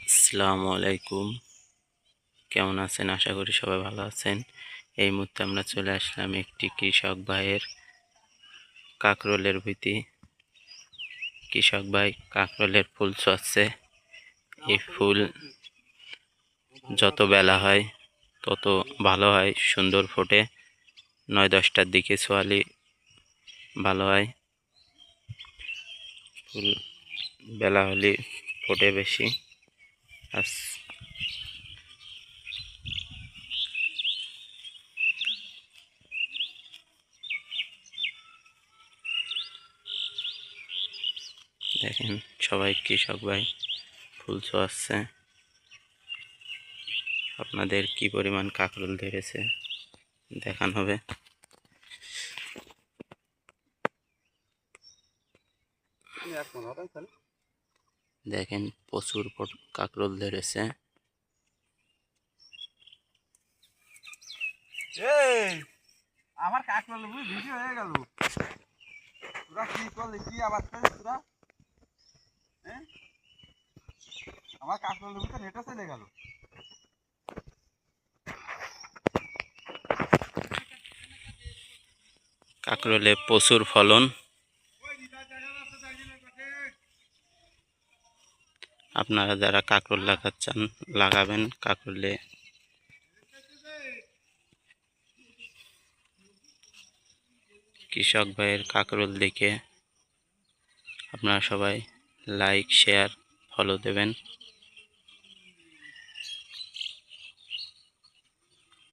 আসসালামু আলাইকুম। কেমন আছেন? আশা করি সবাই ভালো আছেন। এই মুহূর্তে আমরা চলে আসলাম একটি কৃষক ভাইয়ের কাকরোলের ভীতি। কৃষক ভাই কাকরোলের ফুল ছড়াচ্ছে। এই ফুল যত বেলা হয় তত ভালো হয়, সুন্দর ফোটে। 9-10টার দিকে ছোয়ালে ভালো হয়। ফুল বেলা হলে ফোটে বেশি। আজ দেখেন সবাই কৃষক ভাই ফুল ছোঁয়াচ্ছে। আপনাদের কি পরিমাণ কাকরোল ধরেছে দেখানো হবে। দেখেন প্রচুর কাকরোল ধরেছে। আমার কাকরোল ভিডিও হয়ে গেল। তোরা কি করলি? কি আবার তোরা আমার কাকরোল ভিতরে হেঁটে চলে গেল। কাকরোলে প্রচুর ফলন। আপনারা যারা কাকরোল লাগাচ্ছেন লাগাবেন। কাকরোলে কৃষক ভাইয়ের কাকরোল দেখে আপনারা সবাই লাইক, শেয়ার, ফলো দেবেন।